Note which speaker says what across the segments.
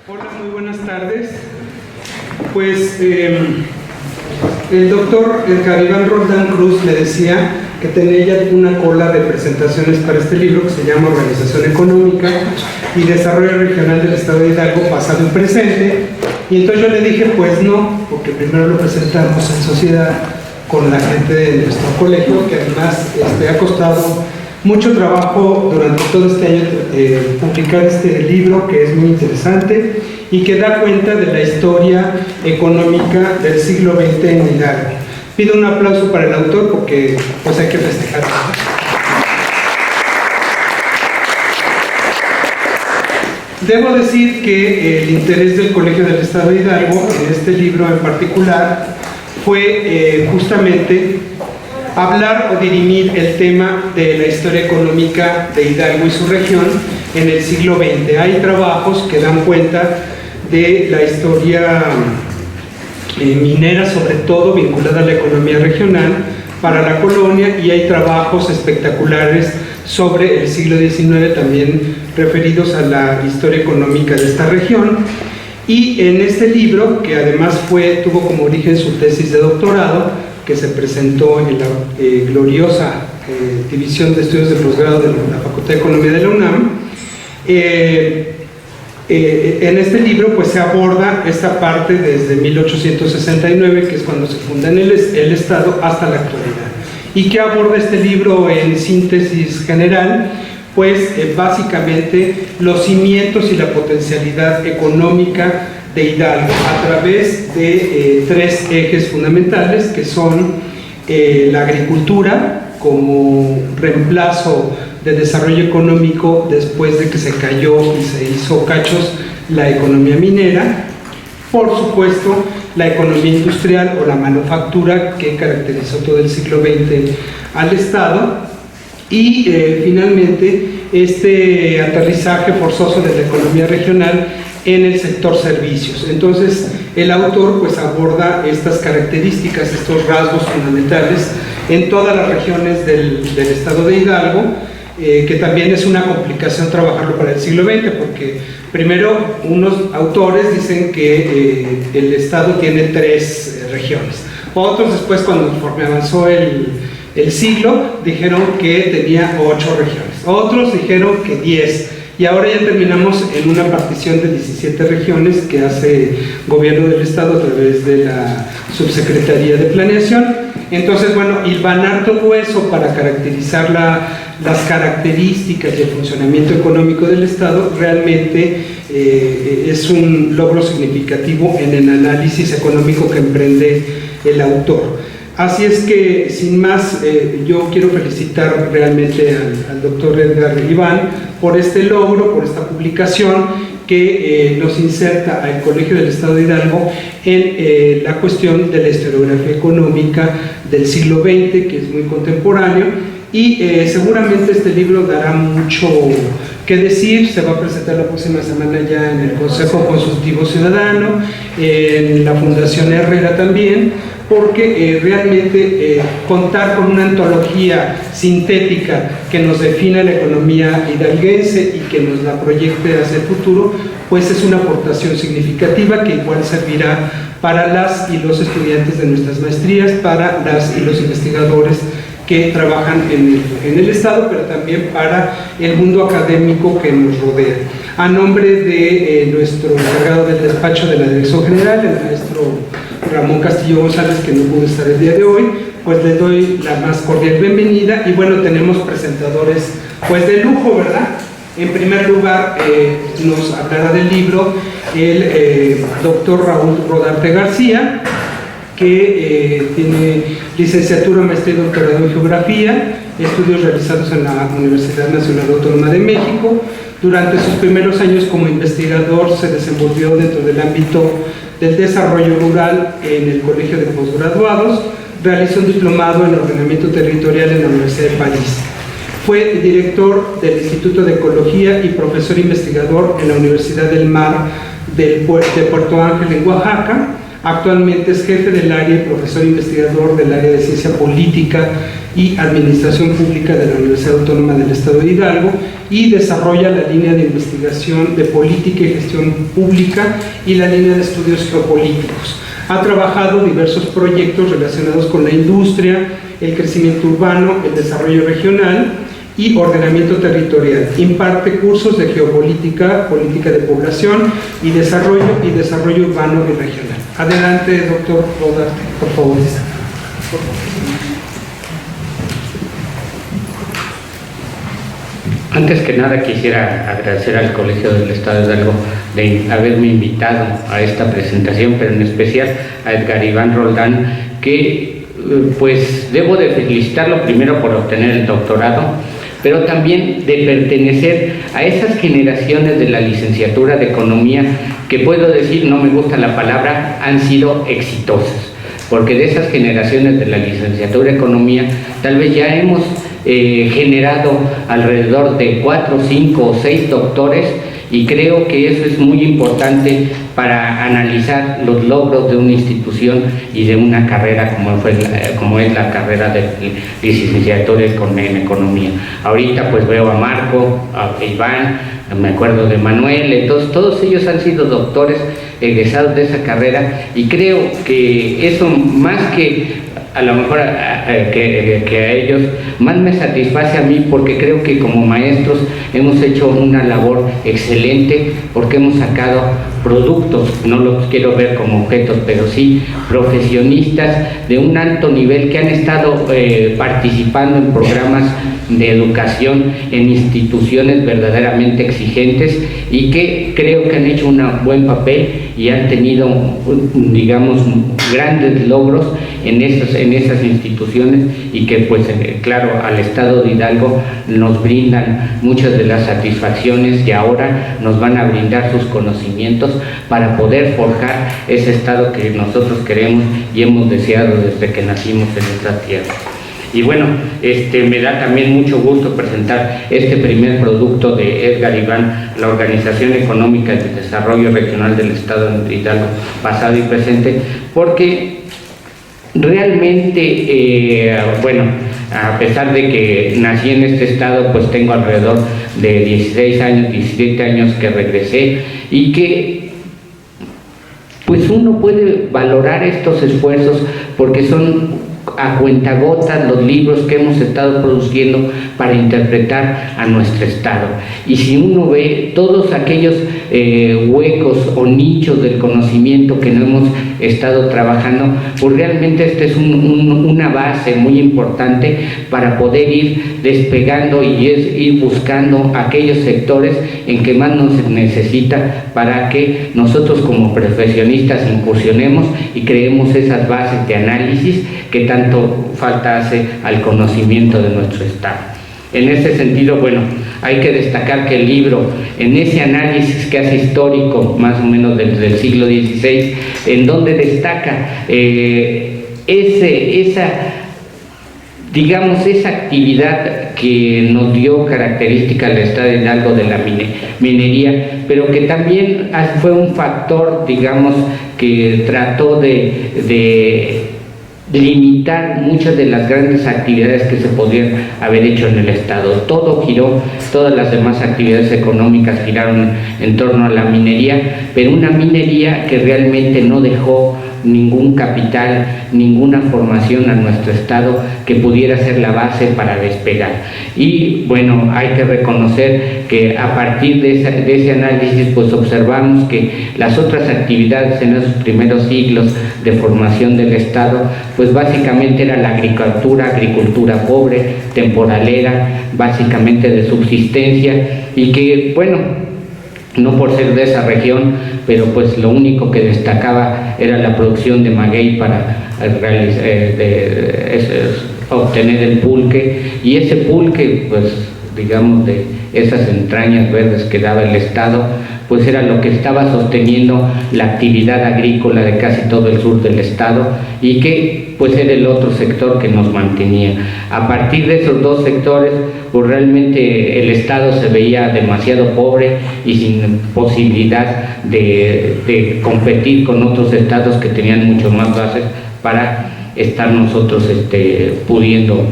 Speaker 1: Hola, muy buenas tardes. Pues el doctor Edgar Iván Roldán Cruz le decía que tenía ya una cola de presentaciones para este libro que se llama Organización Económica y Desarrollo Regional del Estado de Hidalgo, pasado y presente. Y entonces yo le dije, pues no, porque primero lo presentamos en sociedad con la gente de nuestro colegio, que además ha costado mucho trabajo durante todo este año publicar este libro, que es muy interesante y que da cuenta de la historia económica del siglo XX en Hidalgo. Pido un aplauso para el autor porque pues hay que festejar. Debo decir que el interés del Colegio del Estado de Hidalgo en este libro en particular fue justamente hablar o dirimir el tema de la historia económica de Hidalgo y su región en el siglo XX. Hay trabajos que dan cuenta de la historia minera, sobre todo vinculada a la economía regional para la colonia, y hay trabajos espectaculares sobre el siglo XIX también referidos a la historia económica de esta región. Y en este libro, que además tuvo como origen su tesis de doctorado, que se presentó en la gloriosa División de Estudios de Posgrado de la Facultad de Economía de la UNAM, en este libro pues se aborda esta parte desde 1869, que es cuando se funda el Estado, hasta la actualidad. ¿Y qué aborda este libro en síntesis general? Pues básicamente los cimientos y la potencialidad económica de Hidalgo a través de tres ejes fundamentales, que son la agricultura como reemplazo de desarrollo económico después de que se cayó y se hizo cachos la economía minera; por supuesto la economía industrial o la manufactura que caracterizó todo el siglo XX al Estado; y finalmente este aterrizaje forzoso de la economía regional en el sector servicios. Entonces el autor pues aborda estas características, estos rasgos fundamentales en todas las regiones del estado de Hidalgo, que también es una complicación trabajarlo para el siglo XX, porque primero unos autores dicen que el estado tiene 3 regiones, otros después, conforme avanzó el siglo, dijeron que tenía 8 regiones, otros dijeron que 10, y ahora ya terminamos en una partición de 17 regiones que hace Gobierno del Estado a través de la Subsecretaría de Planeación. Entonces, bueno, hilvanar todo eso para caracterizar las características y el funcionamiento económico del Estado realmente es un logro significativo en el análisis económico que emprende el autor. Así es que, sin más, yo quiero felicitar realmente al doctor Edgar Iván por este logro, por esta publicación que nos inserta al Colegio del Estado de Hidalgo en la cuestión de la historiografía económica del siglo XX, que es muy contemporáneo, y seguramente este libro dará mucho que decir. Se va a presentar la próxima semana ya en el Consejo Consultivo Ciudadano, en la Fundación Herrera también, porque realmente contar con una antología sintética que nos defina la economía hidalguense y que nos la proyecte hacia el futuro, pues es una aportación significativa que igual servirá para las y los estudiantes de nuestras maestrías, para las y los investigadores que trabajan en el Estado, pero también para el mundo académico que nos rodea. A nombre de nuestro encargado del despacho de la Dirección General, el maestro Ramón Castillo González, que no pudo estar el día de hoy, pues les doy la más cordial bienvenida. Y bueno, tenemos presentadores pues de lujo, ¿verdad? En primer lugar, nos hablará del libro el doctor Raúl Rodarte García, que tiene licenciatura, maestría y doctorado en Geografía, estudios realizados en la Universidad Nacional Autónoma de México. Durante sus primeros años como investigador se desenvolvió dentro del ámbito del desarrollo rural en el Colegio de Postgraduados, realizó un diplomado en ordenamiento territorial en la Universidad de París. Fue director del Instituto de Ecología y profesor investigador en la Universidad del Mar de Puerto Ángel en Oaxaca. Actualmente es jefe del área y profesor investigador del área de Ciencia Política y Administración Pública de la Universidad Autónoma del Estado de Hidalgo y desarrolla la línea de investigación de Política y Gestión Pública y la línea de estudios geopolíticos. Ha trabajado diversos proyectos relacionados con la industria, el crecimiento urbano, el desarrollo regional y ordenamiento territorial. Imparte cursos de geopolítica, política de población y desarrollo urbano y regional. Adelante, doctor Rodarte, por favor.
Speaker 2: Antes que nada quisiera agradecer al Colegio del Estado de Hidalgo de haberme invitado a esta presentación, pero en especial a Edgar Iván Roldán, que pues debo de felicitarlo primero por obtener el doctorado, pero también de pertenecer a esas generaciones de la licenciatura de Economía que puedo decir, no me gusta la palabra, han sido exitosas, porque de esas generaciones de la licenciatura de Economía tal vez ya hemos generado alrededor de 4, 5 o 6 doctores, y creo que eso es muy importante para analizar los logros de una institución y de una carrera como es la carrera de licenciatura en Economía. Ahorita pues veo a Marco, a Iván, me acuerdo de Manuel, entonces todos ellos han sido doctores egresados de esa carrera, y creo que eso, más que a lo mejor que a ellos, más me satisface a mí, porque creo que como maestros hemos hecho una labor excelente, porque hemos sacado productos, no los quiero ver como objetos, pero sí profesionistas de un alto nivel que han estado participando en programas de educación en instituciones verdaderamente exigentes, y que creo que han hecho un buen papel y han tenido, digamos, grandes logros en esas instituciones, y que pues claro, al Estado de Hidalgo nos brindan muchas de las satisfacciones, y ahora nos van a brindar sus conocimientos para poder forjar ese Estado que nosotros queremos y hemos deseado desde que nacimos en esta tierra. Y bueno, me da también mucho gusto presentar este primer producto de Edgar Iván, la Organización Económica de Desarrollo Regional del Estado de Hidalgo, pasado y presente, porque realmente, bueno, a pesar de que nací en este estado, pues tengo alrededor de 16 años, 17 años que regresé, y que pues uno puede valorar estos esfuerzos porque son a cuentagotas los libros que hemos estado produciendo para interpretar a nuestro estado. Y si uno ve todos aquellos huecos o nichos del conocimiento que no hemos estado trabajando, pues realmente esta es una base muy importante para poder ir despegando y ir buscando aquellos sectores en que más nos necesita, para que nosotros como profesionistas incursionemos y creemos esas bases de análisis que tanto falta hace al conocimiento de nuestro estado. En ese sentido, bueno, hay que destacar que el libro, en ese análisis que hace histórico, más o menos desde el siglo XVI, en donde destaca esa actividad que nos dio característica al Estado de Hidalgo de la minería, pero que también fue un factor, digamos, que trató de limitar muchas de las grandes actividades que se podrían haber hecho en el Estado. Todo giró, todas las demás actividades económicas giraron en torno a la minería, pero una minería que realmente no dejó ningún capital, ninguna formación a nuestro estado que pudiera ser la base para despegar. Y bueno, hay que reconocer que a partir de ese análisis pues observamos que las otras actividades en esos primeros siglos de formación del estado pues básicamente era la agricultura pobre, temporalera, básicamente de subsistencia, y que bueno, no por ser de esa región, pero pues lo único que destacaba era la producción de maguey para obtener el pulque, y ese pulque, pues digamos, de esas entrañas verdes que daba el estado, pues era lo que estaba sosteniendo la actividad agrícola de casi todo el sur del estado, y que pues era el otro sector que nos mantenía. A partir de esos dos sectores, pues realmente el Estado se veía demasiado pobre y sin posibilidad de competir con otros estados que tenían mucho más bases para estar nosotros pudiendo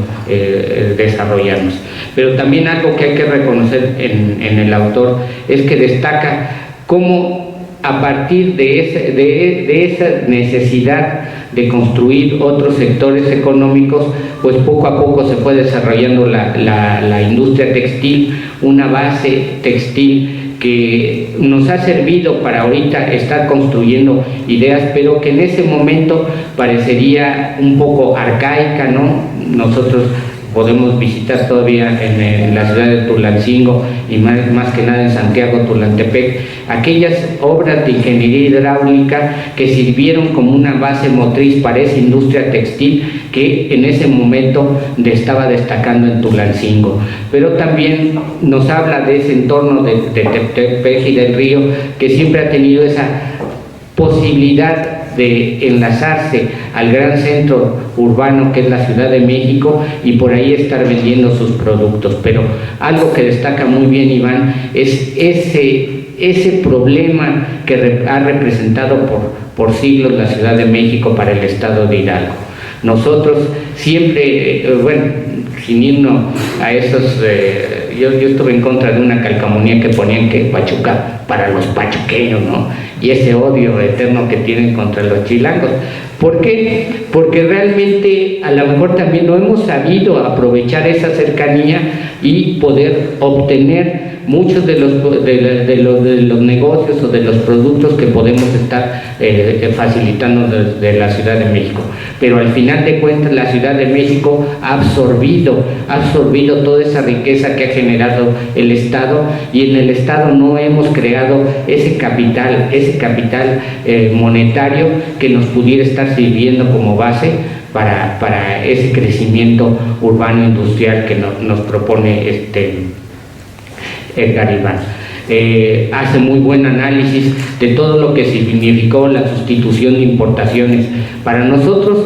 Speaker 2: desarrollarnos. Pero también algo que hay que reconocer en el autor es que destaca cómo a partir de esa necesidad de construir otros sectores económicos, pues poco a poco se fue desarrollando la industria textil, una base textil que nos ha servido para ahorita estar construyendo ideas, pero que en ese momento parecería un poco arcaica, ¿no? Nosotros podemos visitar todavía en la ciudad de Tulancingo y más que nada en Santiago, Tulantepec, aquellas obras de ingeniería hidráulica que sirvieron como una base motriz para esa industria textil que en ese momento estaba destacando en Tulancingo. Pero también nos habla de ese entorno de Tepec y del Río, que siempre ha tenido esa posibilidad de enlazarse al gran centro urbano que es la Ciudad de México y por ahí estar vendiendo sus productos. Pero algo que destaca muy bien Iván es ese problema que ha representado por siglos la Ciudad de México para el estado de Hidalgo. Nosotros siempre, sin irnos a esos, yo estuve en contra de una calcamonía que ponían que Pachuca para los pachuqueños, ¿no? Y ese odio eterno que tienen contra los chilangos. ¿Por qué? Porque realmente a lo mejor también no hemos sabido aprovechar esa cercanía y poder obtener muchos de los negocios o de los productos que podemos estar facilitando desde la Ciudad de México. Pero al final de cuentas la Ciudad de México ha absorbido toda esa riqueza que ha generado el Estado, y en el Estado no hemos creado ese capital monetario que nos pudiera estar sirviendo como base para ese crecimiento urbano industrial que nos propone Edgar Iván. Hace muy buen análisis de todo lo que significó la sustitución de importaciones. Para nosotros,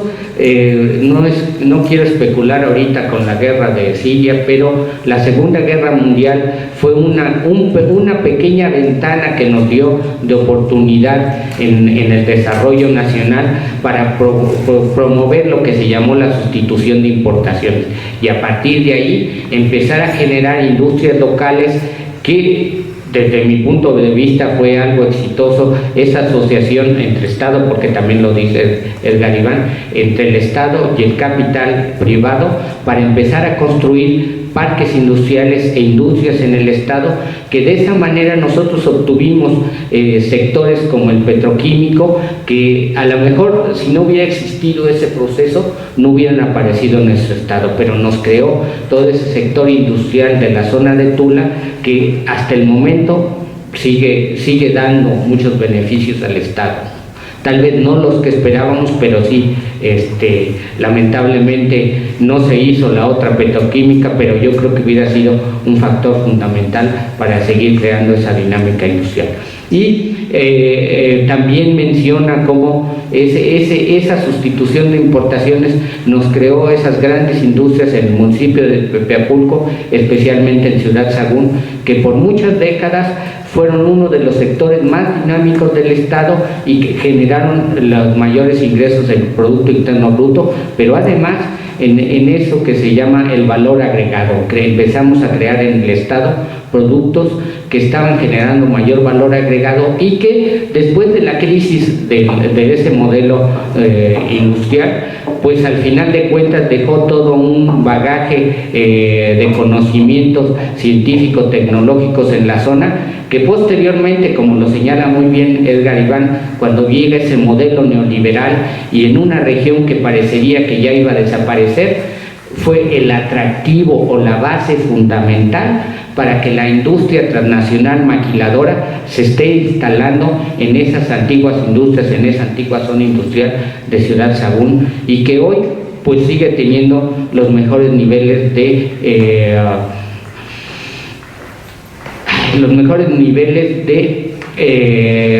Speaker 2: no quiero especular ahorita con la guerra de Siria, pero la Segunda Guerra Mundial fue una pequeña ventana que nos dio de oportunidad en el desarrollo nacional para promover lo que se llamó la sustitución de importaciones, y a partir de ahí empezar a generar industrias locales que, desde mi punto de vista, fue algo exitoso, esa asociación entre Estado, porque también lo dice Edgar Iván, entre el Estado y el capital privado, para empezar a construir parques industriales e industrias en el Estado, que de esa manera nosotros obtuvimos sectores como el petroquímico, que a lo mejor si no hubiera existido ese proceso no hubieran aparecido en nuestro Estado, pero nos creó todo ese sector industrial de la zona de Tula que hasta el momento sigue dando muchos beneficios al Estado. Tal vez no los que esperábamos, pero sí, lamentablemente no se hizo la otra petroquímica, pero yo creo que hubiera sido un factor fundamental para seguir creando esa dinámica industrial. Y también menciona cómo esa sustitución de importaciones nos creó esas grandes industrias en el municipio de Pepeapulco, especialmente en Ciudad Sagún, que por muchas décadas fueron uno de los sectores más dinámicos del Estado y que generaron los mayores ingresos del Producto Interno Bruto, pero además en eso que se llama el valor agregado, que empezamos a crear en el Estado productos que estaban generando mayor valor agregado y que después de la crisis de ese modelo industrial, pues al final de cuentas dejó todo un bagaje de conocimientos científicos, tecnológicos en la zona, que posteriormente, como lo señala muy bien Edgar Iván, cuando llega ese modelo neoliberal y en una región que parecería que ya iba a desaparecer, fue el atractivo o la base fundamental para que la industria transnacional maquiladora se esté instalando en esas antiguas industrias, en esa antigua zona industrial de Ciudad Sagún, y que hoy pues sigue teniendo los mejores niveles de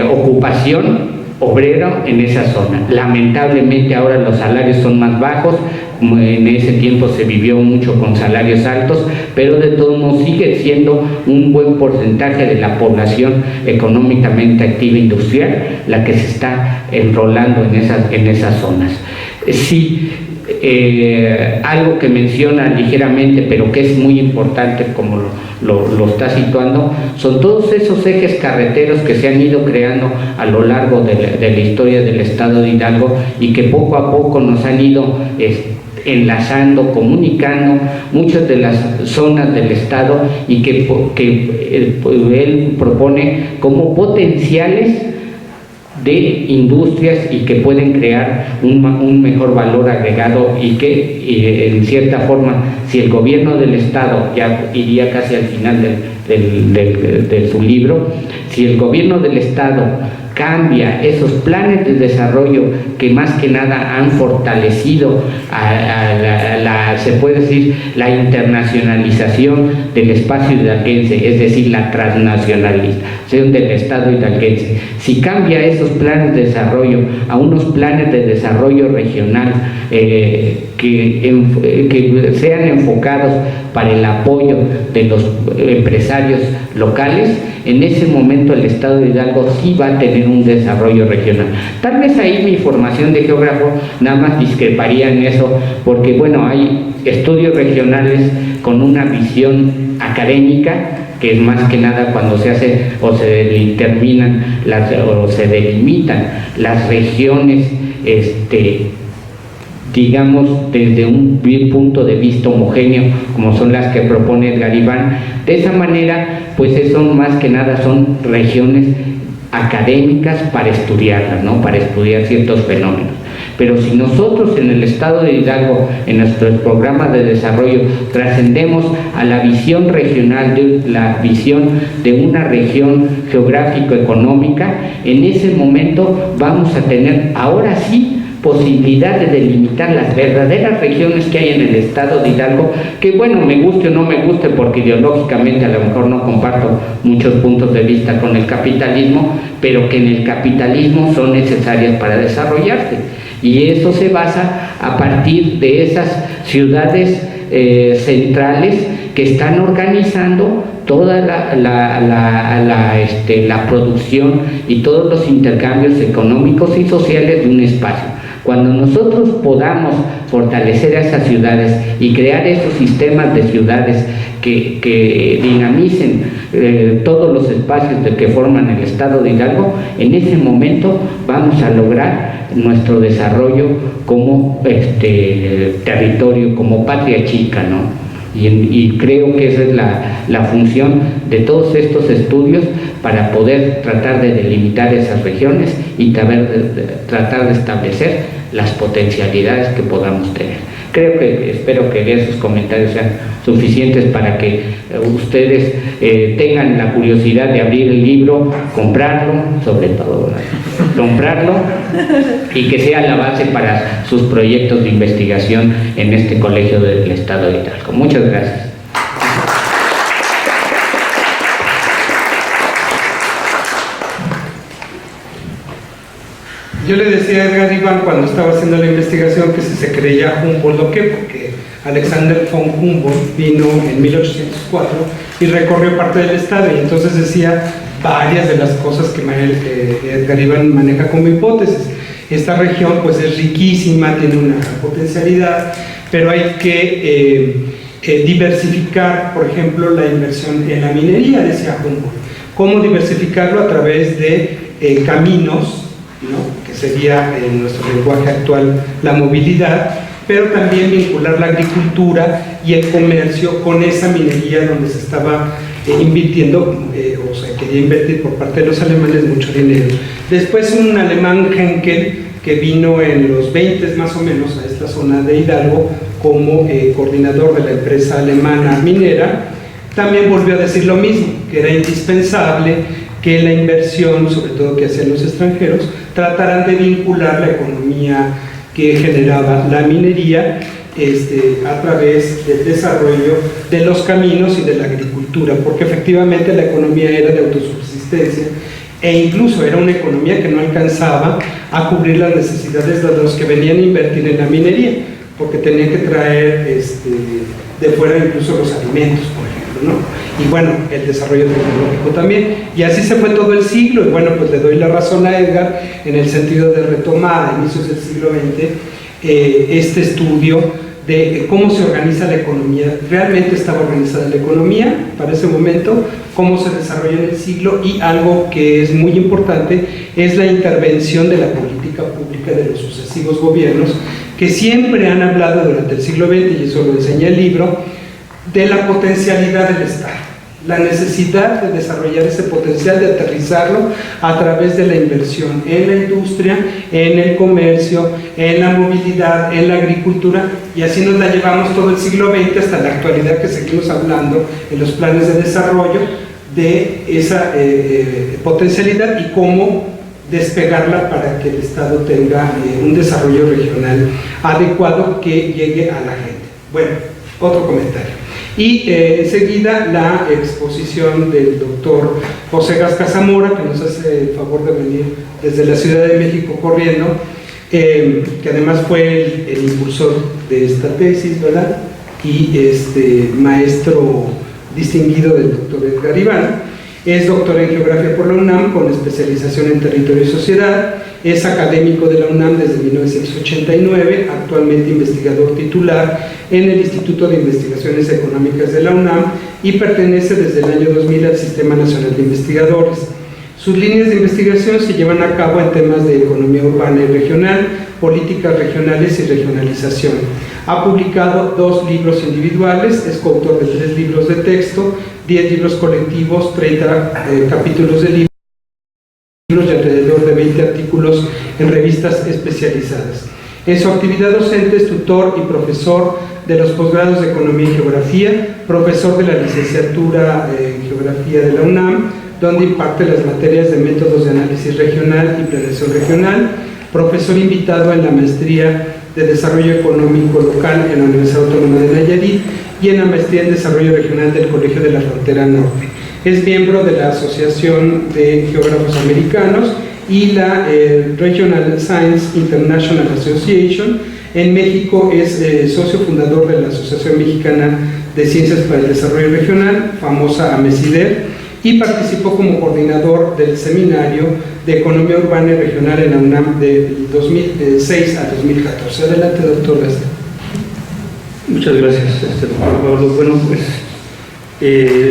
Speaker 2: ocupación obrero en esa zona. Lamentablemente ahora los salarios son más bajos, en ese tiempo se vivió mucho con salarios altos, pero de todos modos sigue siendo un buen porcentaje de la población económicamente activa industrial la que se está enrolando en esas zonas. Sí, algo que menciona ligeramente, pero que es muy importante como lo está situando, son todos esos ejes carreteros que se han ido creando a lo largo de la historia del estado de Hidalgo y que poco a poco nos han ido enlazando, comunicando muchas de las zonas del estado y que él propone como potenciales de industrias y que pueden crear un mejor valor agregado y que en cierta forma, si el gobierno del estado, ya iría casi al final de su libro, si el gobierno del estado cambia esos planes de desarrollo que más que nada han fortalecido se puede decir, la internacionalización del espacio hidalguense, es decir, la transnacionalización del estado hidalguense. Si cambia esos planes de desarrollo a unos planes de desarrollo regional que sean enfocados para el apoyo de los empresarios locales, en ese momento el estado de Hidalgo sí va a tener un desarrollo regional. Tal vez ahí mi formación de geógrafo nada más discreparía en eso, porque bueno, hay estudios regionales con una visión académica, que es más que nada cuando se hace o se delimitan las regiones, digamos, desde un punto de vista homogéneo, como son las que propone Edgar Iván. De esa manera, pues son más que nada son regiones académicas para estudiarlas, ¿no? Para estudiar ciertos fenómenos. Pero si nosotros en el estado de Hidalgo, en nuestros programas de desarrollo, trascendemos a la visión regional, la visión de una región geográfico-económica, en ese momento vamos a tener, ahora sí, posibilidad de delimitar las verdaderas regiones que hay en el estado de Hidalgo, que bueno, me guste o no me guste, porque ideológicamente a lo mejor no comparto muchos puntos de vista con el capitalismo, pero que en el capitalismo son necesarias para desarrollarse, y eso se basa a partir de esas ciudades centrales que están organizando toda la producción y todos los intercambios económicos y sociales de un espacio. Cuando nosotros podamos fortalecer a esas ciudades y crear esos sistemas de ciudades que dinamicen todos los espacios que forman el estado de Hidalgo, en ese momento vamos a lograr nuestro desarrollo como territorio, como patria chica, ¿no? Y creo que esa es la función de todos estos estudios, para poder tratar de delimitar esas regiones y tratar de establecer las potencialidades que podamos tener. Espero que esos comentarios sean suficientes para que ustedes tengan la curiosidad de abrir el libro, comprarlo, sobre todo, comprarlo, y que sea la base para sus proyectos de investigación en este colegio del estado de Hidalgo. Muchas gracias.
Speaker 1: Yo le decía a Edgar Iván cuando estaba haciendo la investigación que si se creía Humboldt o qué, porque Alexander von Humboldt vino en 1804 y recorrió parte del estado, y entonces decía varias de las cosas que Edgar Iván maneja como hipótesis. Esta región pues es riquísima, tiene una potencialidad, pero hay que diversificar, por ejemplo, la inversión en la minería, decía Humboldt. ¿Cómo diversificarlo? A través de caminos, ¿no?, que sería en nuestro lenguaje actual la movilidad, pero también vincular la agricultura y el comercio con esa minería donde se estaba invirtiendo, o se quería invertir por parte de los alemanes mucho dinero. Después un alemán, Henkel, que vino en los 20 más o menos a esta zona de Hidalgo como coordinador de la empresa alemana minera, también volvió a decir lo mismo, que era indispensable que la inversión, sobre todo que hacían los extranjeros, trataran de vincular la economía que generaba la minería a través del desarrollo de los caminos y de la agricultura, porque efectivamente la economía era de autosubsistencia e incluso era una economía que no alcanzaba a cubrir las necesidades de los que venían a invertir en la minería, porque tenían que traer de fuera incluso los alimentos, por ejemplo, ¿no? Y bueno, el desarrollo tecnológico también, y así se fue todo el siglo. Y bueno, pues le doy la razón a Edgar en el sentido de retomar a inicios del siglo XX este estudio de cómo se organiza la economía. Realmente estaba organizada la economía para ese momento, cómo se desarrolla en el siglo, y algo que es muy importante es la intervención de la política pública de los sucesivos gobiernos, que siempre han hablado durante el siglo XX, y eso lo enseña el libro, de la potencialidad del Estado, la necesidad de desarrollar ese potencial, de aterrizarlo a través de la inversión en la industria, en el comercio, en la movilidad, en la agricultura, y así nos la llevamos todo el siglo XX hasta la actualidad, que seguimos hablando en los planes de desarrollo de esa potencialidad y cómo despegarla para que el Estado tenga un desarrollo regional adecuado que llegue a la gente. Bueno, otro comentario. Y enseguida la exposición del doctor José Gasca Zamora, que nos hace el favor de venir desde la Ciudad de México corriendo, que además fue el impulsor de esta tesis, ¿verdad? Y maestro distinguido del doctor Edgar Iván. Es doctor en Geografía por la UNAM con especialización en Territorio y Sociedad, es académico de la UNAM desde 1989, actualmente investigador titular en el Instituto de Investigaciones Económicas de la UNAM y pertenece desde el año 2000 al Sistema Nacional de Investigadores. Sus líneas de investigación se llevan a cabo en temas de economía urbana y regional, políticas regionales y regionalización. Ha publicado 2 libros individuales, es coautor de 3 libros de texto, 10 libros colectivos, 30 capítulos de libros y alrededor de 20 artículos en revistas especializadas. En su actividad docente es tutor y profesor de los posgrados de Economía y Geografía, profesor de la licenciatura en Geografía de la UNAM, donde imparte las materias de métodos de análisis regional y planeación regional, profesor invitado en la maestría de Desarrollo Económico Local en la Universidad Autónoma de Nayarit y en la maestría en Desarrollo Regional del Colegio de la Frontera Norte. Es miembro de la Asociación de Geógrafos Americanos y la Regional Science International Association. En México es socio fundador de la Asociación Mexicana de Ciencias para el Desarrollo Regional, famosa AMECIDER, y participó como coordinador del Seminario de Economía Urbana y Regional en la UNAM de 2006 a 2014. Adelante, doctor Gasca.
Speaker 3: Muchas gracias, doctor Pablo. Bueno, pues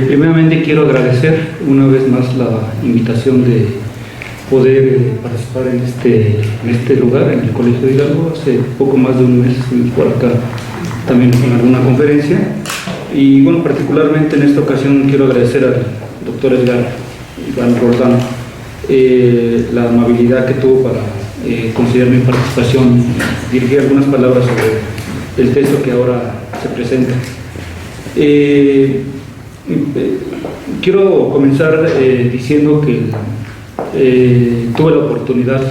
Speaker 3: primeramente quiero agradecer una vez más la invitación de poder participar en este lugar, en el Colegio de Hidalgo. Hace poco más de un mes estuvimos por acá también en alguna conferencia, y bueno, particularmente en esta ocasión quiero agradecer al doctor Edgar Iván Roldán la amabilidad que tuvo para considerar mi participación, dirigir algunas palabras sobre el texto que ahora se presenta. Quiero comenzar diciendo que tuve la oportunidad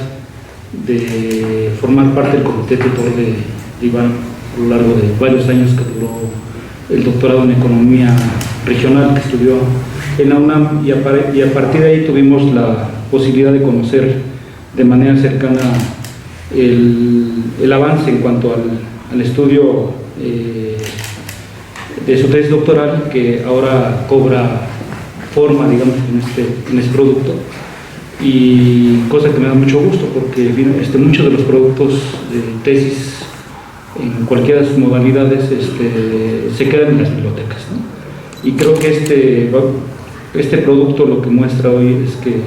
Speaker 3: de formar parte del comité tutor de Iván a lo largo de varios años que duró el doctorado en Economía Regional que estudió en la UNAM, y a partir de ahí tuvimos la posibilidad de conocer de manera cercana el avance en cuanto al estudio de su tesis doctoral, que ahora cobra forma, digamos, en este producto, y cosa que me da mucho gusto porque muchos de los productos de tesis en cualquiera de sus modalidades se quedan en las bibliotecas, ¿no? Y creo que este producto lo que muestra hoy es que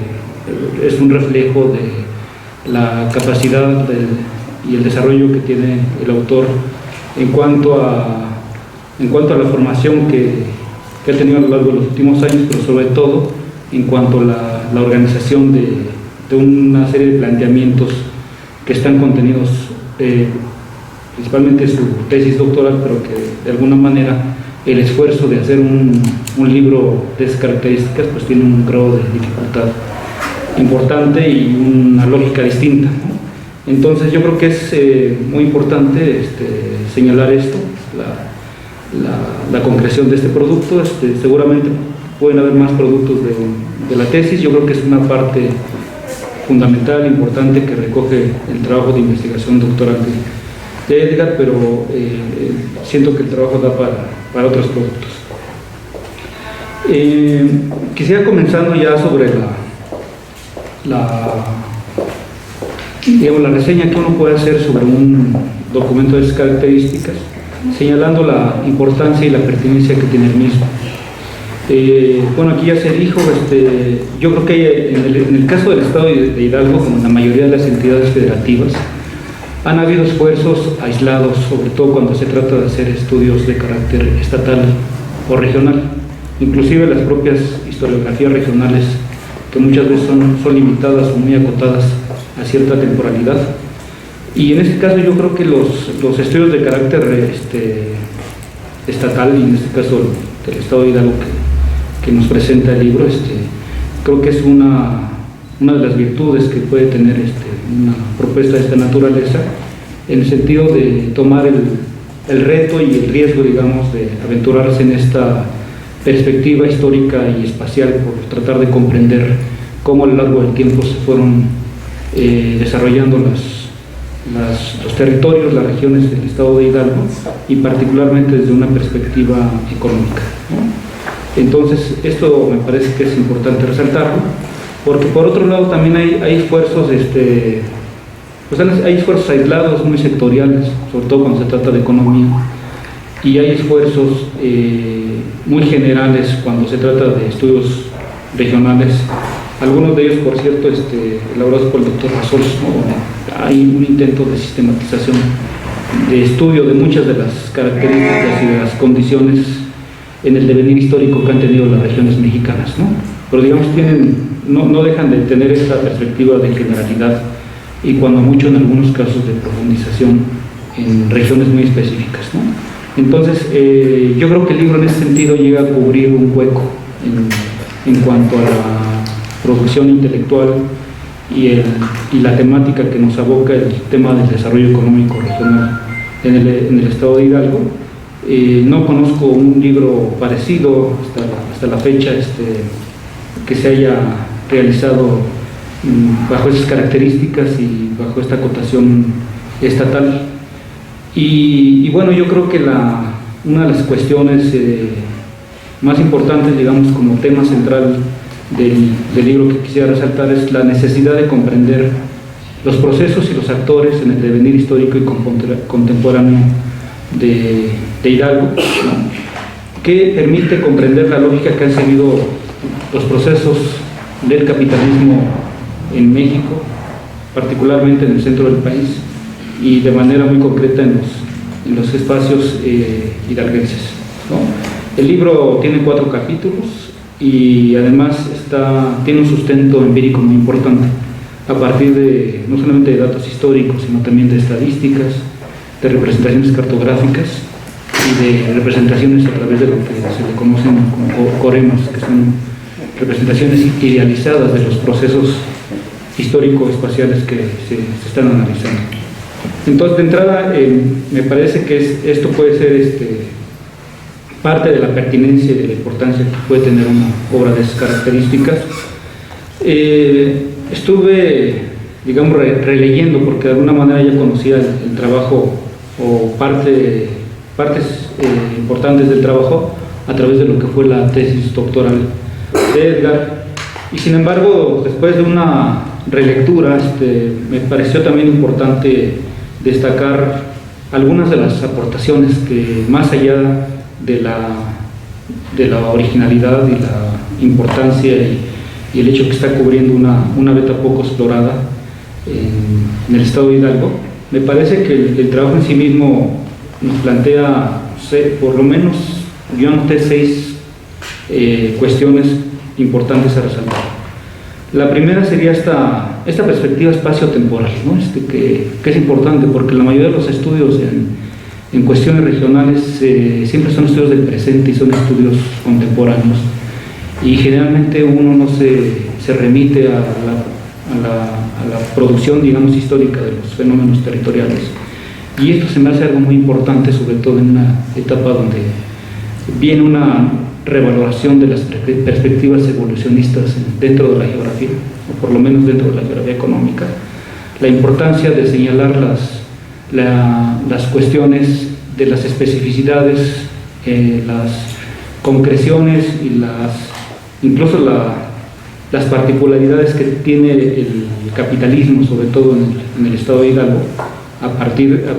Speaker 3: es un reflejo de la capacidad y el desarrollo que tiene el autor en cuanto a la formación que ha tenido a lo largo de los últimos años, pero sobre todo en cuanto a la organización de una serie de planteamientos que están contenidos principalmente en su tesis doctoral, pero que de alguna manera el esfuerzo de hacer un libro de esas características pues tiene un grado de dificultad importante y una lógica distinta, ¿no? Entonces yo creo que es muy importante señalar esto, la concreción de este producto. Seguramente pueden haber más productos la tesis. Yo creo que es una parte fundamental, importante, que recoge el trabajo de investigación doctoral de Edgar, pero siento que el trabajo da para otros productos. Quisiera comenzando ya sobre digamos, la reseña que uno puede hacer sobre un documento de esas características, señalando la importancia y la pertinencia que tiene el mismo. Bueno, aquí ya se dijo, yo creo que en el caso del Estado de Hidalgo, como en la mayoría de las entidades federativas, han habido esfuerzos aislados, sobre todo cuando se trata de hacer estudios de carácter estatal o regional. Inclusive las propias historiografías regionales, que muchas veces son limitadas o muy acotadas a cierta temporalidad. Y en este caso yo creo que los estudios de carácter estatal, y en este caso del Estado de Hidalgo que nos presenta el libro, creo que es una de las virtudes que puede tener una propuesta de esta naturaleza, en el sentido de tomar el reto y el riesgo, digamos, de aventurarse en esta perspectiva histórica y espacial por tratar de comprender cómo a lo largo del tiempo se fueron desarrollando los territorios, las regiones del Estado de Hidalgo, y particularmente desde una perspectiva económica, ¿no? Entonces, esto me parece que es importante resaltarlo, porque por otro lado también hay esfuerzos, hay esfuerzos aislados, muy sectoriales, sobre todo cuando se trata de economía, y hay esfuerzos muy generales cuando se trata de estudios regionales. Algunos de ellos, por cierto, elaborados por el doctor Rasols, ¿no? Hay un intento de sistematización, de estudio de muchas de las características y de las condiciones en el devenir histórico que han tenido las regiones mexicanas, ¿no? Pero digamos, no dejan de tener esta perspectiva de generalidad y cuando mucho en algunos casos de profundización en regiones muy específicas, ¿no? Entonces, yo creo que el libro en ese sentido llega a cubrir un hueco en cuanto a la producción intelectual y la temática que nos aboca el tema del desarrollo económico regional en el Estado de Hidalgo. No conozco un libro parecido hasta la fecha que se haya realizado bajo esas características y bajo esta acotación estatal. Y bueno, yo creo que una de las cuestiones más importantes, digamos, como tema central del libro que quisiera resaltar es la necesidad de comprender los procesos y los actores en el devenir histórico y contemporáneo de Hidalgo, ¿no? Que permite comprender la lógica que han seguido los procesos del capitalismo en México, particularmente en el centro del país y de manera muy concreta en los espacios hidalguenses, ¿no? El libro tiene 4 capítulos y además tiene un sustento empírico muy importante a partir de no solamente de datos históricos, sino también de estadísticas, de representaciones cartográficas y de representaciones a través de lo que se le conocen como coremos, que son representaciones idealizadas de los procesos histórico-espaciales que se están analizando. Entonces, de entrada, me parece que esto puede ser parte de la pertinencia y de la importancia que puede tener una obra de esas características. Estuve, digamos, releyendo, porque de alguna manera ya conocía el trabajo o partes importantes del trabajo a través de lo que fue la tesis doctoral de Edgar, y sin embargo, después de una relectura, me pareció también importante destacar algunas de las aportaciones que, más allá de la originalidad y la importancia y el hecho que está cubriendo una beta poco explorada en el Estado de Hidalgo, me parece que el trabajo en sí mismo nos plantea, por lo menos yo anoté 6 cuestiones importantes a resaltar. La primera sería esta perspectiva espacio-temporal, ¿no? Que es importante porque la mayoría de los estudios en cuestiones regionales siempre son estudios del presente y son estudios contemporáneos, y generalmente uno no se remite a la producción, digamos, histórica de los fenómenos territoriales, y esto se me hace algo muy importante, sobre todo en una etapa donde viene revaloración de las perspectivas evolucionistas dentro de la geografía, o por lo menos dentro de la geografía económica, la importancia de señalar las cuestiones de las especificidades, las concreciones y incluso las particularidades que tiene el capitalismo, sobre todo en el estado de Hidalgo, a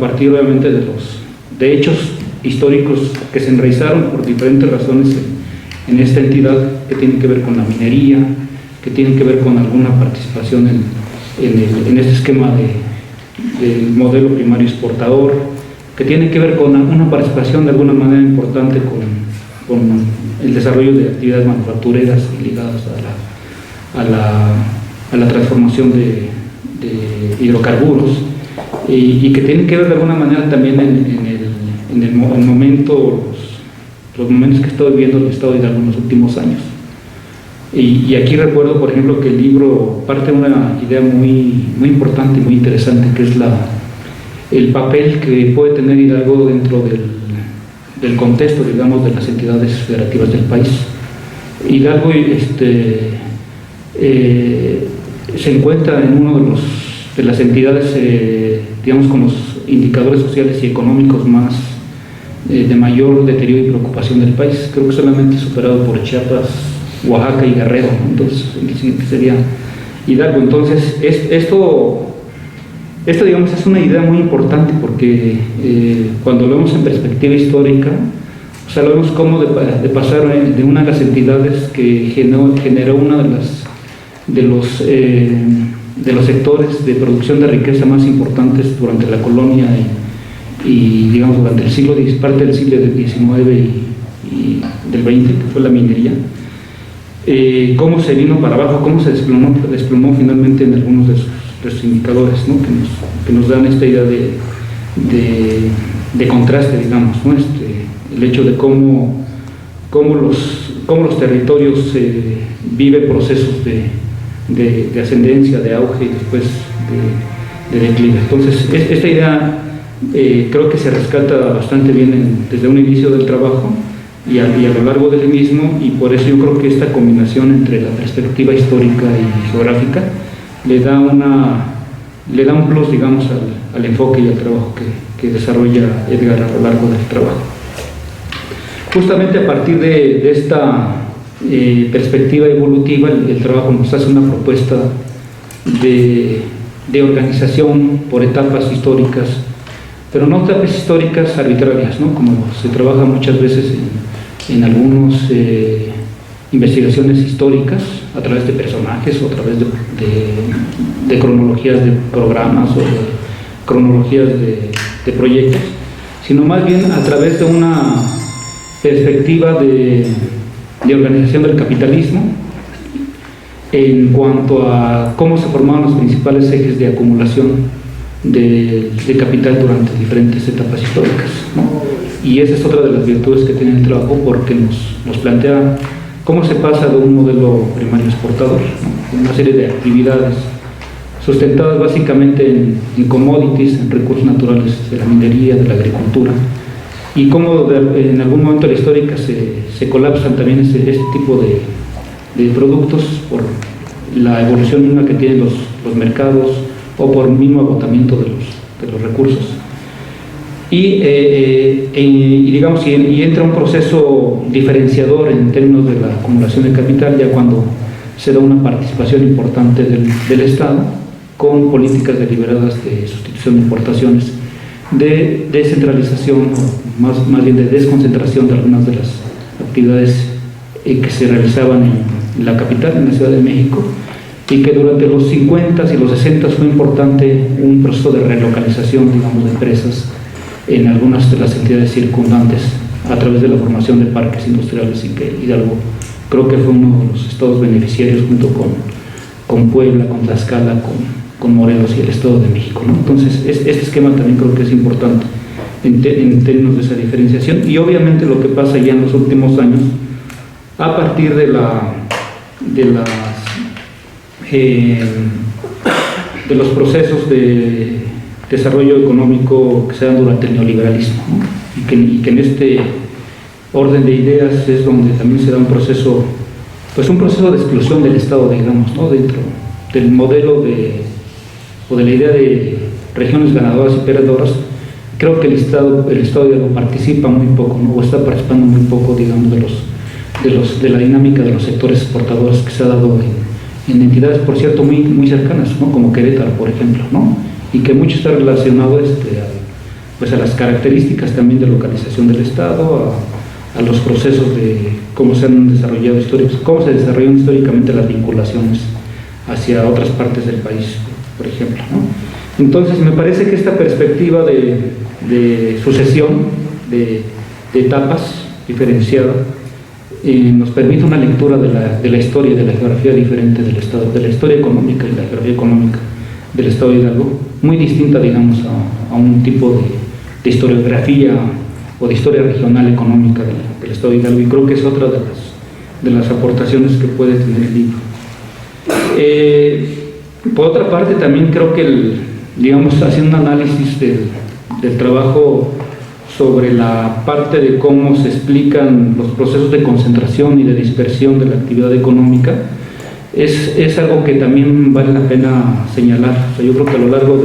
Speaker 3: partir obviamente de hechos históricos que se enraizaron por diferentes razones en esta entidad, que tienen que ver con la minería, que tienen que ver con alguna participación en este esquema del modelo primario exportador, que tiene que ver con una participación de alguna manera importante con el desarrollo de actividades manufactureras ligadas a la transformación de hidrocarburos, y que tienen que ver de alguna manera también en el momento, los momentos que he estado viviendo el estado de Hidalgo en los últimos años. Y aquí recuerdo, por ejemplo, que el libro parte de una idea muy, muy importante y muy interesante, que es el papel que puede tener Hidalgo dentro del contexto, digamos, de las entidades federativas del país. Hidalgo se encuentra en uno de las entidades, digamos, con los indicadores sociales y económicos más de mayor deterioro y preocupación del país. Creo que solamente superado por Chiapas, Oaxaca y Guerrero, ¿no? Entonces el siguiente sería Hidalgo. Entonces esto digamos es una idea muy importante, porque cuando lo vemos en perspectiva histórica, o sea, lo vemos como de pasar de una de las entidades que generó una de los sectores de producción de riqueza más importantes durante la colonia y digamos durante parte del siglo XIX y del XX, que fue la minería, cómo se vino para abajo, cómo se desplomó finalmente en algunos de sus indicadores, ¿no? que nos dan esta idea de contraste, digamos, ¿no? El hecho de cómo los territorios viven procesos de ascendencia, de auge y después de declive. Entonces, esta idea creo que se rescata bastante bien desde un inicio del trabajo y a lo largo del mismo, y por eso yo creo que esta combinación entre la perspectiva histórica y geográfica le da un plus, digamos, al enfoque y al trabajo que desarrolla Edgar a lo largo del trabajo. Justamente a partir de esta perspectiva evolutiva, el trabajo nos hace una propuesta de organización por etapas históricas, pero no etapas históricas arbitrarias, ¿no? Como se trabaja muchas veces en algunas investigaciones históricas a través de personajes o a través de cronologías de programas o de cronologías de proyectos, sino más bien a través de una perspectiva de organización del capitalismo en cuanto a cómo se formaban los principales ejes de acumulación de capital durante diferentes etapas históricas, ¿no? Y esa es otra de las virtudes que tiene el trabajo, porque nos plantea cómo se pasa de un modelo primario exportador, ¿no? Una serie de actividades sustentadas básicamente en commodities, en recursos naturales de la minería, de la agricultura, y cómo en algún momento de la histórica se colapsan también este tipo de productos por la evolución misma que tienen los mercados o por el mismo agotamiento de los recursos. Y entra un proceso diferenciador en términos de la acumulación de capital, ya cuando se da una participación importante del Estado con políticas deliberadas de sustitución de importaciones, de descentralización, más bien de desconcentración de algunas de las actividades que se realizaban en la capital, en la Ciudad de México, y que durante los 50s y los 60s fue importante un proceso de relocalización, digamos, de empresas en algunas de las entidades circundantes a través de la formación de parques industriales, y que Hidalgo creo que fue uno de los estados beneficiarios junto con Puebla, con Tlaxcala, con Morelos y el Estado de México, ¿no? Entonces este esquema también creo que es importante en términos de esa diferenciación, y obviamente lo que pasa ya en los últimos años a partir de los procesos de desarrollo económico que se dan durante el neoliberalismo, ¿no? y que en orden de ideas es donde también se da un proceso de exclusión del Estado, digamos, ¿no? Dentro del modelo o de la idea de regiones ganadoras y perdedoras. Creo que el Estado participa muy poco, ¿no? O está participando muy poco, digamos, de la dinámica de los sectores exportadores que se ha dado en entidades, por cierto, muy, muy cercanas, ¿no? Como Querétaro, por ejemplo, ¿no? Y que mucho está relacionado a las características también de localización del Estado, a los procesos de cómo se han desarrollado cómo se desarrollan históricamente las vinculaciones hacia otras partes del país, por ejemplo, ¿no? Entonces me parece que esta perspectiva de sucesión, de etapas diferenciada, nos permite una lectura de la historia y de la geografía diferente del Estado, de la historia económica y la geografía económica del Estado de Hidalgo, muy distinta, digamos, a un tipo de historiografía o de historia regional económica del Estado de Hidalgo, y creo que es otra de las aportaciones que puede tener el libro. Por otra parte, también creo que digamos, haciendo un análisis del trabajo sobre la parte de cómo se explican los procesos de concentración y de dispersión de la actividad económica, es algo que también vale la pena señalar. O sea, yo creo que a lo largo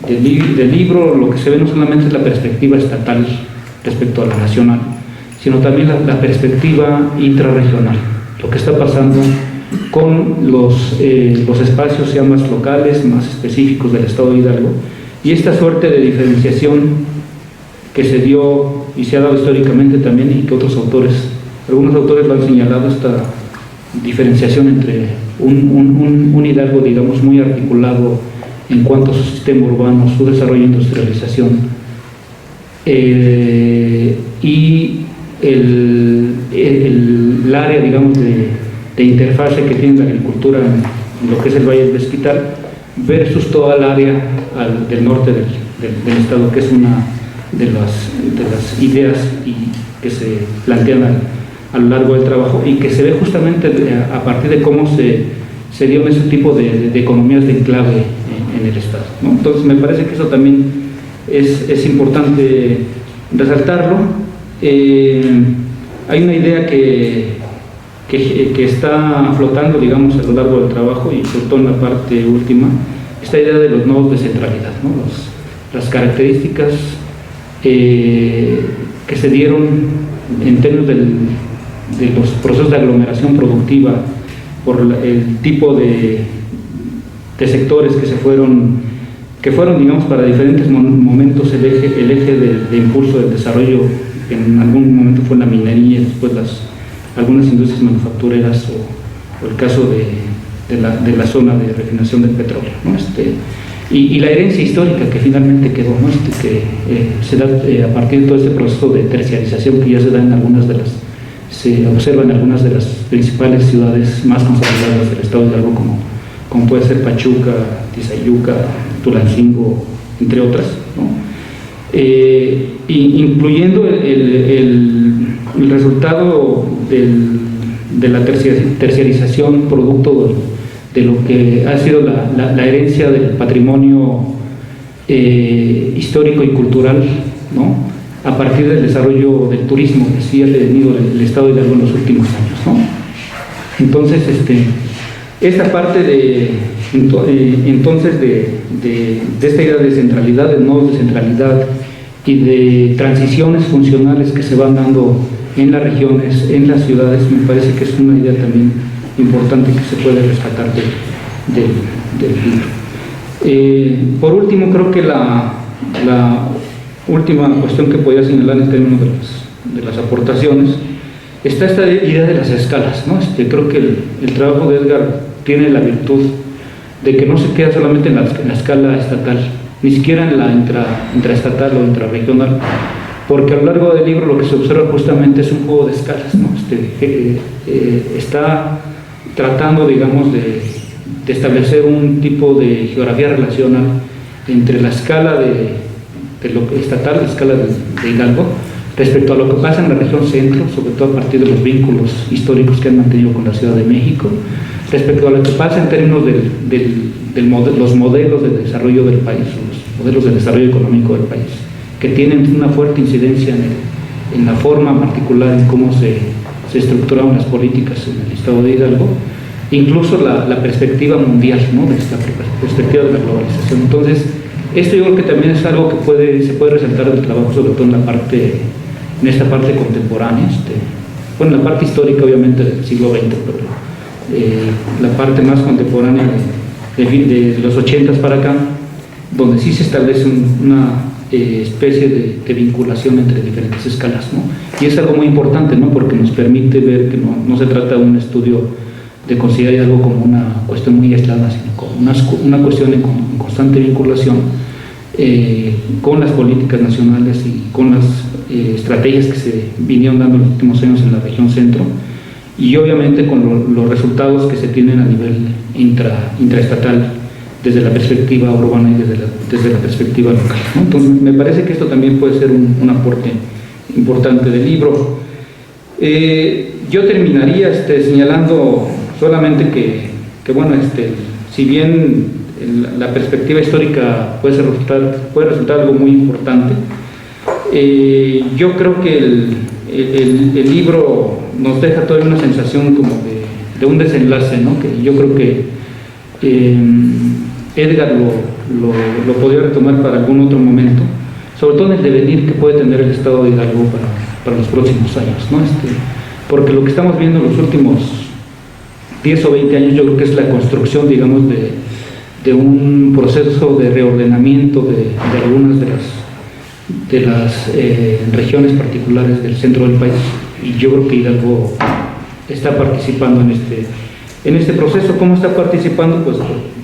Speaker 3: del libro lo que se ve no solamente es la perspectiva estatal respecto a la nacional, sino también la perspectiva intrarregional, lo que está pasando con los espacios ya más locales, más específicos del Estado de Hidalgo, y esta suerte de diferenciación que se dio y se ha dado históricamente también, y que algunos autores lo han señalado, esta diferenciación entre un Hidalgo, digamos, muy articulado en cuanto a su sistema urbano, su desarrollo e industrialización, y el área, digamos, de interfase que tiene la agricultura en lo que es el Valle del Mezquital, versus toda el área del norte del estado, que es una de las ideas que se plantean a lo largo del trabajo, y que se ve justamente a partir de cómo se dio ese tipo de economías de enclave en el estado, ¿no? Entonces me parece que eso también es importante resaltarlo. Hay una idea que está flotando, digamos, a lo largo del trabajo, y sobre todo en la parte última, esta idea de los nodos de centralidad, ¿no? Las características que se dieron en términos de los procesos de aglomeración productiva por el tipo de sectores que fueron, digamos, para diferentes momentos el eje de impulso del desarrollo. En algún momento fue la minería, después algunas industrias manufactureras, o el caso de la zona de refinación del petróleo, ¿no? Y la herencia histórica que finalmente quedó, ¿no? Que se da a partir de todo este proceso de terciarización que ya se observa en algunas de las principales ciudades más consolidadas del estado de Hidalgo, como puede ser Pachuca, Tizayuca, Tulancingo, entre otras, ¿no? Incluyendo el resultado de la terciarización producto de lo que ha sido la herencia del patrimonio histórico y cultural, ¿no? A partir del desarrollo del turismo que sí ha tenido el estado de Hidalgo en los últimos años, ¿no? Entonces, esta parte entonces de esta idea de centralidad, de nodos de centralidad y de transiciones funcionales que se van dando en las regiones, en las ciudades, me parece que es una idea también importante que se puede rescatar del libro. Por último, creo que la última cuestión que podría señalar en términos de las aportaciones está esta idea de las escalas, ¿no? Creo que el trabajo de Edgar tiene la virtud de que no se queda solamente en la escala estatal, ni siquiera en la intraestatal o intrarregional, porque a lo largo del libro lo que se observa justamente es un juego de escalas, ¿no? Está tratando, digamos, de establecer un tipo de geografía relacional entre la escala de lo estatal, la escala de Hidalgo, respecto a lo que pasa en la región centro, sobre todo a partir de los vínculos históricos que han mantenido con la Ciudad de México, respecto a lo que pasa en términos los modelos de desarrollo del país, los modelos de desarrollo económico del país, que tienen una fuerte incidencia en la forma particular en cómo se estructuraron las políticas en el estado de Hidalgo, incluso la perspectiva mundial, ¿no? Desde la perspectiva de la globalización. Entonces, esto yo creo que también es algo que se puede resaltar del trabajo, sobre todo en esta parte contemporánea, bueno, la parte histórica obviamente del siglo XX, pero la parte más contemporánea de los 80 para acá, donde sí se establece una especie de vinculación entre diferentes escalas, ¿no? Y es algo muy importante, ¿no? Porque nos permite ver que no se trata de un estudio de considerar algo como una cuestión muy aislada, sino como una cuestión en constante vinculación con las políticas nacionales y con las estrategias que se vinieron dando en los últimos años en la región centro, y obviamente con los resultados que se tienen a nivel intraestatal desde la perspectiva urbana y desde la perspectiva local, ¿no? Entonces me parece que esto también puede ser un aporte importante del libro. Yo terminaría señalando solamente que bueno, si bien la perspectiva histórica puede resultar algo muy importante, yo creo que el libro nos deja todavía una sensación como de un desenlace, ¿no? Que yo creo que Edgar lo podría retomar para algún otro momento, sobre todo en el devenir que puede tener el estado de Hidalgo para los próximos años, ¿no? Porque lo que estamos viendo en los últimos 10 o 20 años yo creo que es la construcción, digamos, de un proceso de reordenamiento de algunas de las regiones particulares del centro del país, y yo creo que Hidalgo está participando en este proceso. ¿Cómo está participando? Pues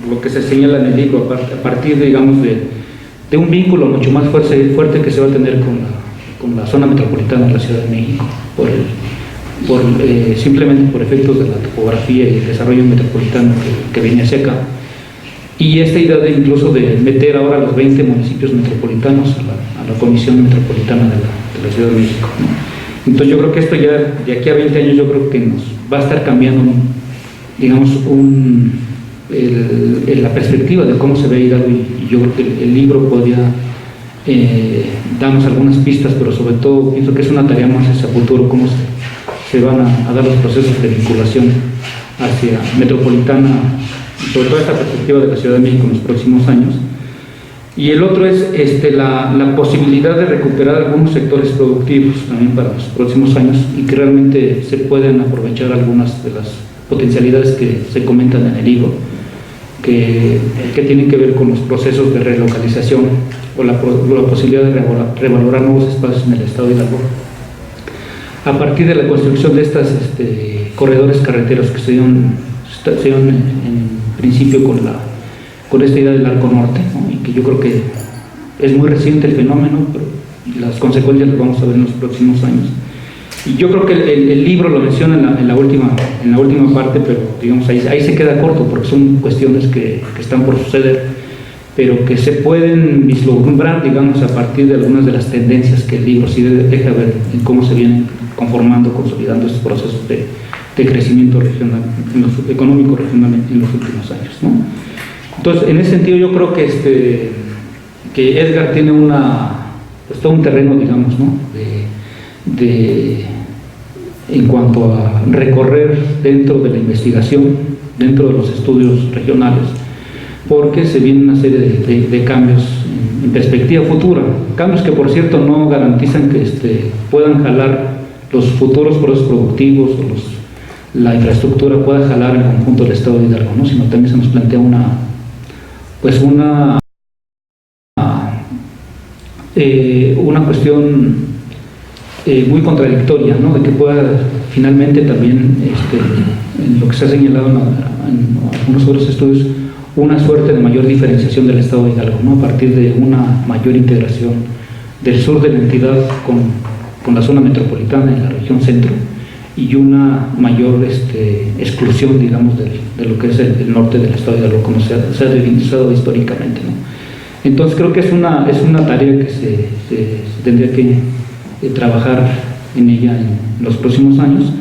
Speaker 3: lo que se señala en el libro, a partir, digamos, de un vínculo mucho más fuerte que se va a tener con la zona metropolitana de la Ciudad de México, simplemente por efectos de la topografía y el desarrollo metropolitano que viene hacia acá, y esta idea incluso de meter ahora los 20 municipios metropolitanos a la Comisión Metropolitana de la Ciudad de México, ¿no? Entonces yo creo que esto ya de aquí a 20 años yo creo que nos va a estar cambiando, digamos, la perspectiva de cómo se ve Hidalgo, y yo creo que el libro podría darnos algunas pistas, pero sobre todo pienso que es una tarea más hacia futuro, cómo se van a dar los procesos de vinculación hacia metropolitana, sobre todo esta perspectiva de la Ciudad de México en los próximos años. Y el otro es la posibilidad de recuperar algunos sectores productivos también para los próximos años, y que realmente se pueden aprovechar algunas de las potencialidades que se comentan en el libro, que tienen que ver con los procesos de relocalización o la posibilidad de revalorar nuevos espacios en el estado de Hidalgo a partir de la construcción de estas corredores carreteros que se dieron en principio con esta idea del Arco Norte, ¿no? Y que yo creo que es muy reciente el fenómeno, pero las consecuencias las vamos a ver en los próximos años. Y yo creo que el libro lo menciona en la última parte, pero digamos ahí se queda corto, porque son cuestiones que están por suceder, pero que se pueden vislumbrar, digamos, a partir de algunas de las tendencias que el libro sí deja ver en cómo se vienen conformando, consolidando estos procesos de crecimiento regional, económico regional en los últimos años, ¿no? Entonces, en ese sentido yo creo que Edgar tiene todo un terreno, digamos, ¿no? En cuanto a recorrer dentro de la investigación, dentro de los estudios regionales, porque se viene una serie de cambios en perspectiva futura, cambios que por cierto no garantizan que puedan jalar los futuros procesos productivos o la infraestructura pueda jalar el conjunto del estado de Hidalgo, ¿no? Sino también se nos plantea una cuestión muy contradictoria, ¿no? De que pueda finalmente también, en lo que se ha señalado en algunos otros estudios, una suerte de mayor diferenciación del estado de Hidalgo, ¿no? A partir de una mayor integración del sur de la entidad con la zona metropolitana y la región centro, y una mayor exclusión, digamos, de lo que es el norte del estado de Hidalgo, como se ha divisado históricamente, ¿no? Entonces creo que es una tarea que se tendría que trabajar en ella en los próximos años,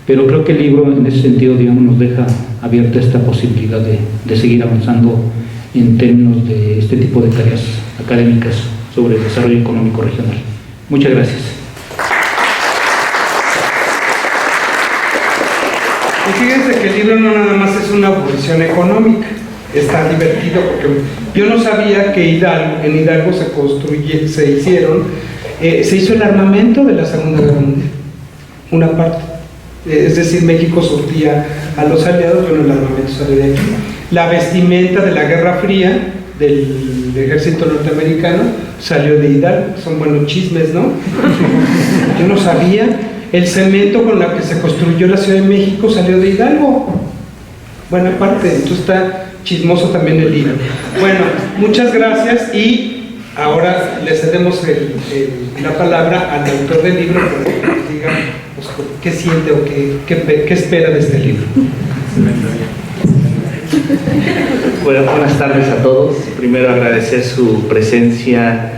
Speaker 3: pero creo que el libro en ese sentido, digamos, nos deja abierta esta posibilidad de seguir avanzando en términos de este tipo de tareas académicas sobre el desarrollo económico regional. Muchas gracias.
Speaker 1: fíjense que el libro no nada más es una aburrición económica, está divertido porque yo no sabía que en Hidalgo se hizo el armamento de la Segunda Guerra Mundial, una parte, es decir, México surtía a los aliados, bueno, el armamento salió de aquí. La vestimenta de la Guerra Fría del ejército norteamericano salió de Hidalgo, son buenos chismes, ¿no? Yo no sabía. El cemento con la que se construyó la Ciudad de México salió de Hidalgo, buena parte, entonces está chismoso también el libro. Bueno, muchas gracias y ahora le cedemos la palabra al autor del libro para que nos diga pues, qué siente o qué espera de este libro.
Speaker 4: Bueno, buenas tardes a todos. Primero agradecer su presencia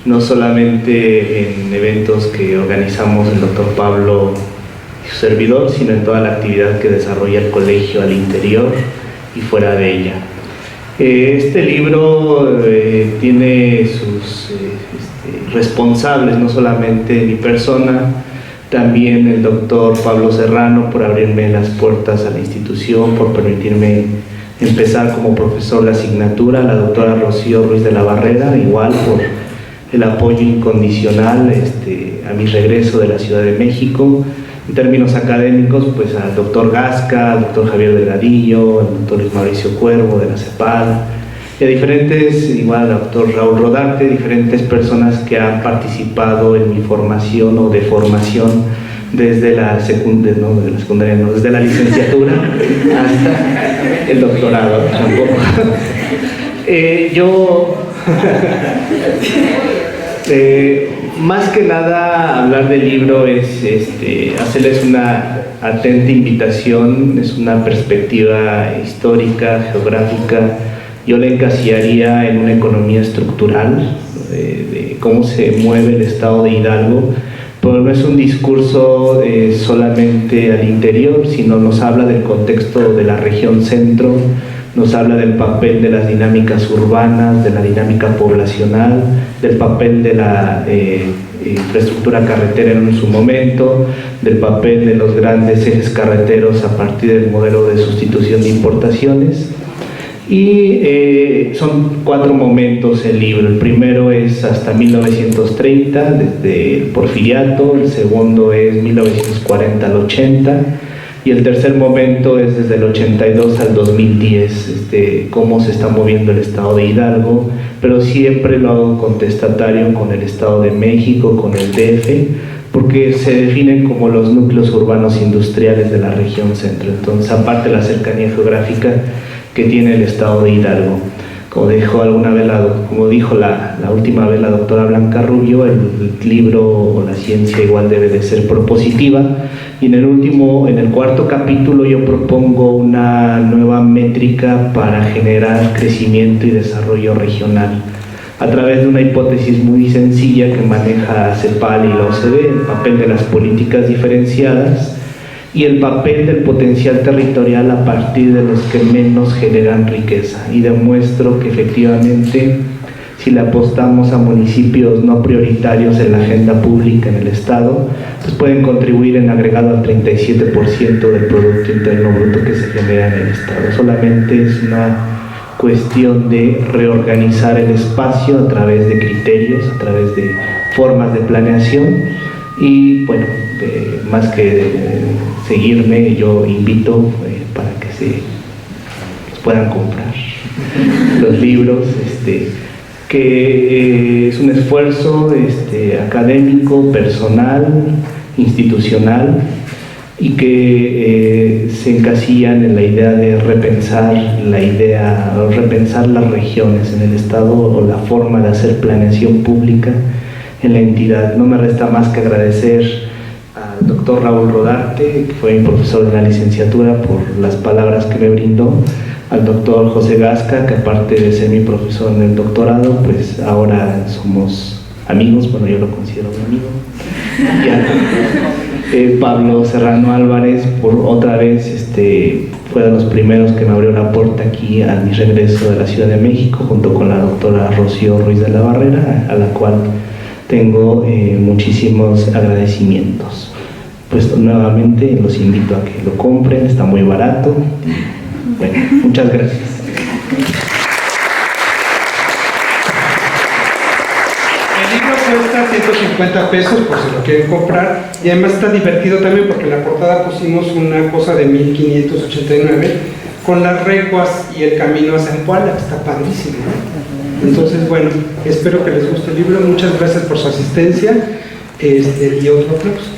Speaker 4: no solamente en eventos que organizamos el doctor Pablo y su servidor, sino en toda la actividad que desarrolla el colegio al interior y fuera de ella. Este libro tiene sus responsables, no solamente mi persona, también el doctor Pablo Serrano por abrirme las puertas a la institución, por permitirme empezar como profesor de asignatura, la doctora Rocío Ruiz de la Barrera, igual por el apoyo incondicional a mi regreso de la Ciudad de México. En términos académicos, pues al doctor Gasca, al doctor Javier Delgadillo, al doctor Luis Mauricio Cuervo de la CEPAL, y a diferentes, igual al doctor Raúl Rodarte, diferentes personas que han participado en mi formación o de formación desde la secundaria, desde la licenciatura hasta el doctorado tampoco. Más que nada hablar del libro es hacerles una atenta invitación, es una perspectiva histórica, geográfica. Yo le encasillaría en una economía estructural de cómo se mueve el estado de Hidalgo, pero no es un discurso solamente al interior, sino nos habla del contexto de la región centro, nos habla del papel de las dinámicas urbanas, de la dinámica poblacional, del papel de la infraestructura carretera en su momento, del papel de los grandes ejes carreteros a partir del modelo de sustitución de importaciones. Y son 4 momentos el libro. El primero es hasta 1930, desde el Porfiriato, el segundo es 1940 al 80, y el tercer momento es desde el 82 al 2010, cómo se está moviendo el estado de Hidalgo, pero siempre lo hago contestatario con el Estado de México, con el DF, porque se definen como los núcleos urbanos industriales de la región centro. Entonces, aparte de la cercanía geográfica que tiene el estado de Hidalgo, como dijo la última vez la doctora Blanca Rubio, el libro o la ciencia igual debe de ser propositiva, y en el cuarto capítulo yo propongo una nueva métrica para generar crecimiento y desarrollo regional a través de una hipótesis muy sencilla que maneja CEPAL y la OCDE, el papel de las políticas diferenciadas y el papel del potencial territorial a partir de los que menos generan riqueza, y demuestro que efectivamente si le apostamos a municipios no prioritarios en la agenda pública en el Estado, pues pueden contribuir en agregado al 37% del Producto Interno Bruto que se genera en el Estado. Solamente es una cuestión de reorganizar el espacio a través de criterios, a través de formas de planeación. Y bueno, más que seguirme, yo invito para que se puedan comprar los libros, que es un esfuerzo académico, personal, institucional, y que se encasillan en la idea de repensar las regiones en el Estado o la forma de hacer planeación pública en la entidad. No me resta más que agradecer al doctor Raúl Rodarte, que fue mi profesor de la licenciatura, por las palabras que me brindó, al doctor José Gasca, que aparte de ser mi profesor en el doctorado, pues ahora somos amigos, bueno, yo lo considero un amigo, y a Pablo Serrano Álvarez, por otra vez, fue de los primeros que me abrió la puerta aquí a mi regreso de la Ciudad de México, junto con la doctora Rocío Ruiz de la Barrera, a la cual tengo muchísimos agradecimientos. pues nuevamente los invito a que lo compren, está muy barato. Bueno, muchas gracias.
Speaker 1: El libro cuesta 150 pesos por si lo quieren comprar, y además está divertido también porque en la portada pusimos una cosa de 1589 con las recuas y el camino a Zempoala, que está padrísimo, ¿no? Entonces, bueno, espero que les guste el libro. Muchas gracias por su asistencia, y otro aplauso.